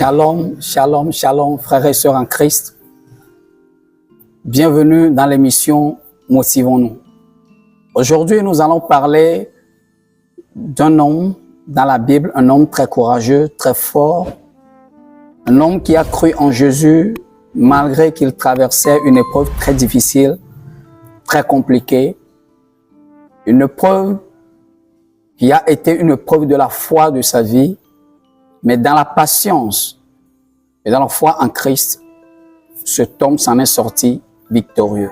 Shalom, shalom, shalom, frères et sœurs en Christ. Bienvenue dans l'émission Motivons-nous. Aujourd'hui, nous allons parler d'un homme dans la Bible, un homme très courageux, très fort, un homme qui a cru en Jésus malgré qu'il traversait une épreuve très difficile, très compliquée, une épreuve qui a été une preuve de la foi de sa vie, mais dans la patience et dans la foi en Christ, cet homme s'en est sorti victorieux.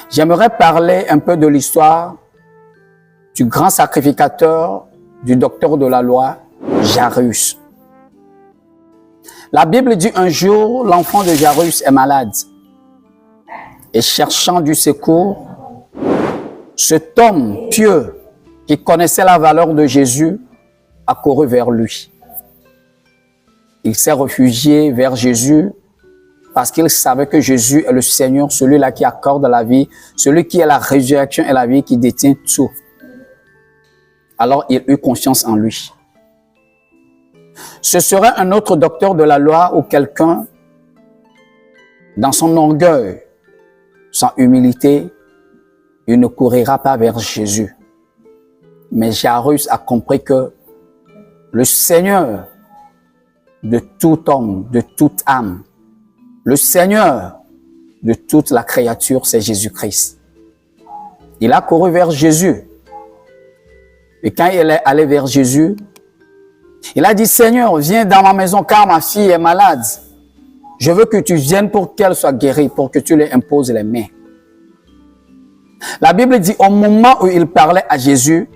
J'aimerais parler un peu de l'histoire du grand sacrificateur, du docteur de la loi, Jairus. La Bible dit un jour, l'enfant de Jairus est malade. Et cherchant du secours, cet homme pieux qui connaissait la valeur de Jésus a couru vers lui. Il s'est réfugié vers Jésus parce qu'il savait que Jésus est le Seigneur, celui-là qui accorde la vie, celui qui est la résurrection et la vie, qui détient tout. Alors il eut confiance en lui. Ce serait un autre docteur de la loi ou quelqu'un, dans son orgueil, sans humilité, il ne courira pas vers Jésus. Mais Jairus a compris que le Seigneur de tout homme, de toute âme, le Seigneur de toute la créature, c'est Jésus-Christ. Il a couru vers Jésus. Et quand il est allé vers Jésus, il a dit, Seigneur, viens dans ma maison car ma fille est malade. Je veux que tu viennes pour qu'elle soit guérie, pour que tu lui imposes les mains. La Bible dit, au moment où il parlait à Jésus,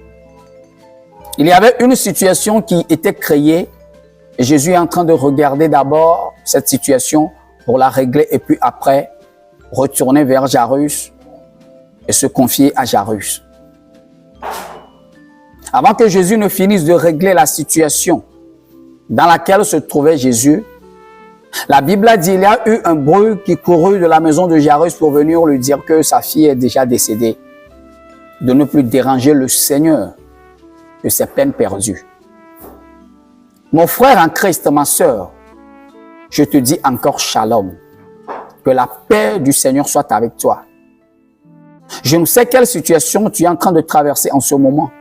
il y avait une situation qui était créée et Jésus est en train de regarder d'abord cette situation pour la régler et puis après retourner vers Jairus et se confier à Jairus. Avant que Jésus ne finisse de régler la situation dans laquelle se trouvait Jésus, la Bible a dit il y a eu un bruit qui courut de la maison de Jairus pour venir lui dire que sa fille est déjà décédée, de ne plus déranger le Seigneur de ses peines perdues. Mon frère en Christ, ma sœur, je te dis encore shalom. Que la paix du Seigneur soit avec toi. Je ne sais quelle situation tu es en train de traverser en ce moment.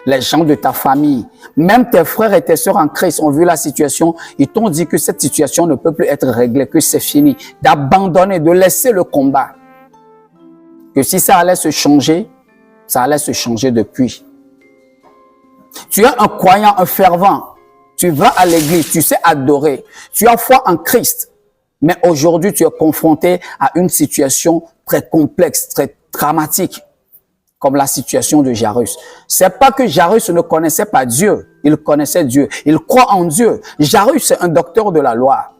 Les gens de ta famille, même tes frères et tes sœurs en Christ ont vu la situation. Ils t'ont dit que cette situation ne peut plus être réglée, que c'est fini. D'abandonner, de laisser le combat. Que si ça allait se changer, ça allait se changer depuis. Tu es un croyant, un fervent. Tu vas à l'église, tu sais adorer. Tu as foi en Christ. Mais aujourd'hui, tu es confronté à une situation très complexe, très dramatique, comme la situation de Jairus. C'est pas que Jairus ne connaissait pas Dieu. Il connaissait Dieu. Il croit en Dieu. Jairus, c'est un docteur de la loi.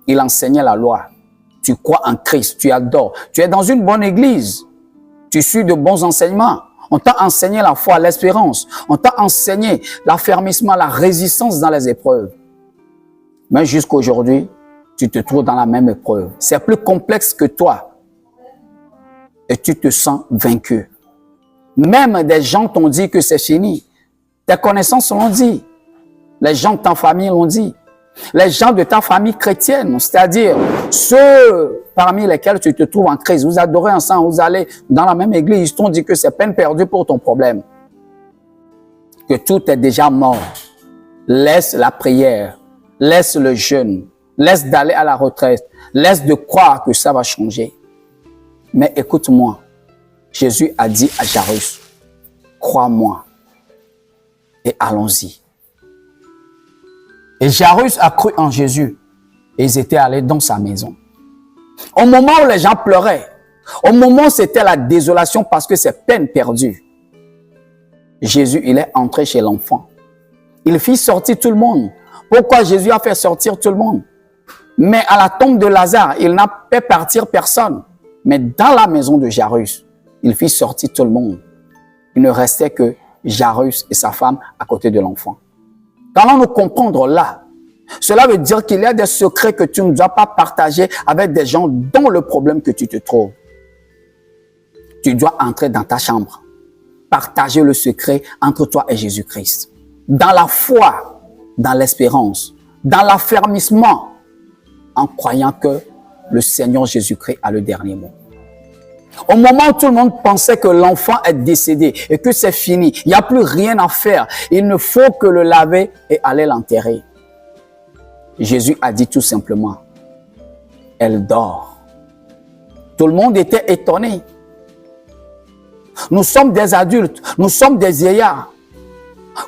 Il enseignait la loi. Tu crois en Christ, tu adores. Tu es dans une bonne église. Tu suis de bons enseignements. On t'a enseigné la foi, l'espérance. On t'a enseigné l'affermissement, la résistance dans les épreuves. Mais jusqu'à aujourd'hui, tu te trouves dans la même épreuve. C'est plus complexe que toi. Et tu te sens vaincu. Même des gens t'ont dit que c'est fini. Tes connaissances l'ont dit. Les gens de ta famille l'ont dit. Les gens de ta famille chrétienne, c'est-à-dire ceux parmi lesquels tu te trouves en Christ, vous adorez ensemble, vous allez dans la même église, ils t'ont dit que c'est peine perdue pour ton problème. Que tout est déjà mort. Laisse la prière, laisse le jeûne, laisse d'aller à la retraite, laisse de croire que ça va changer. Mais écoute-moi, Jésus a dit à Jairus, crois-moi et allons-y. Et Jairus a cru en Jésus et ils étaient allés dans sa maison. Au moment où les gens pleuraient, au moment où c'était la désolation parce que c'est peine perdue, Jésus, il est entré chez l'enfant. Il fit sortir tout le monde. Pourquoi Jésus a fait sortir tout le monde? Mais à la tombe de Lazare, il n'a fait partir personne. Mais dans la maison de Jairus, il fit sortir tout le monde. Il ne restait que Jairus et sa femme à côté de l'enfant. Allons-nous comprendre là? Cela veut dire qu'il y a des secrets que tu ne dois pas partager avec des gens dont le problème que tu te trouves. Tu dois entrer dans ta chambre, partager le secret entre toi et Jésus-Christ. Dans la foi, dans l'espérance, dans l'affermissement, en croyant que le Seigneur Jésus-Christ a le dernier mot. Au moment où tout le monde pensait que l'enfant est décédé et que c'est fini, il n'y a plus rien à faire, il ne faut que le laver et aller l'enterrer. Jésus a dit tout simplement, elle dort. Tout le monde était étonné. Nous sommes des adultes, nous sommes des vieillards.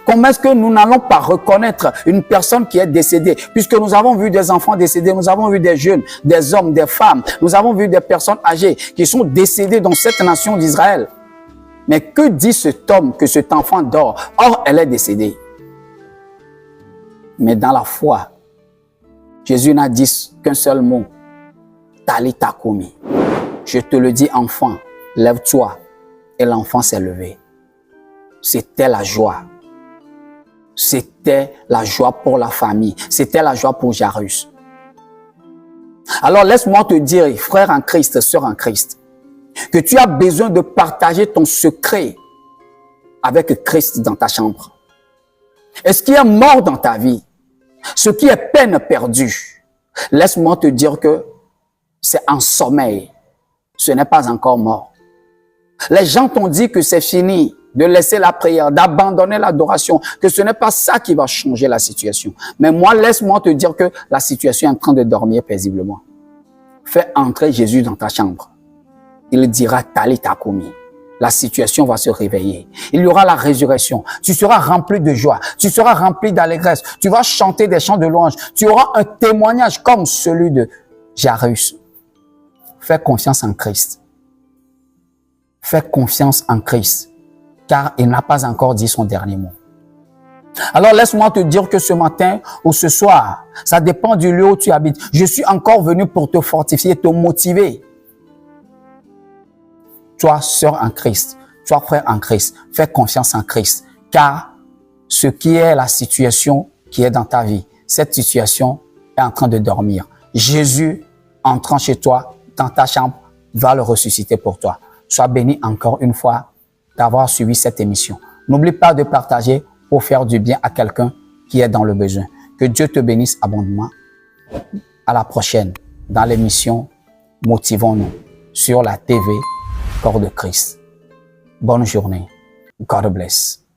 Comment est-ce que nous n'allons pas reconnaître une personne qui est décédée? Puisque nous avons vu des enfants décédés, nous avons vu des jeunes, des hommes, des femmes, nous avons vu des personnes âgées qui sont décédées dans cette nation d'Israël. Mais que dit cet homme que cet enfant dort? Or, elle est décédée. Mais dans la foi, Jésus n'a dit qu'un seul mot. Talita Kumi. Je te le dis, enfant, lève-toi. Et l'enfant s'est levé. C'était la joie. C'était la joie pour la famille. C'était la joie pour Jairus. Alors laisse-moi te dire, frère en Christ, sœur en Christ, que tu as besoin de partager ton secret avec Christ dans ta chambre. Et ce qui est mort dans ta vie, ce qui est peine perdue, laisse-moi te dire que c'est en sommeil. Ce n'est pas encore mort. Les gens t'ont dit que c'est fini, de laisser la prière, d'abandonner l'adoration, que ce n'est pas ça qui va changer la situation. Mais moi, laisse-moi te dire que la situation est en train de dormir paisiblement. Fais entrer Jésus dans ta chambre. Il dira Talita Kumi. La situation va se réveiller. Il y aura la résurrection. Tu seras rempli de joie. Tu seras rempli d'allégresse. Tu vas chanter des chants de louange. Tu auras un témoignage comme celui de Jairus. Fais confiance en Christ. Fais confiance en Christ, car il n'a pas encore dit son dernier mot. Alors laisse-moi te dire que ce matin ou ce soir, ça dépend du lieu où tu habites. Je suis encore venu pour te fortifier, te motiver. Toi, sœur en Christ, toi, frère en Christ, fais confiance en Christ, car ce qui est la situation qui est dans ta vie, cette situation est en train de dormir. Jésus, entrant chez toi, dans ta chambre, va le ressusciter pour toi. Sois béni encore une fois d'avoir suivi cette émission. N'oublie pas de partager pour faire du bien à quelqu'un qui est dans le besoin. Que Dieu te bénisse abondamment. À la prochaine dans l'émission Motivons-nous sur la TV Corps de Christ. Bonne journée. God bless.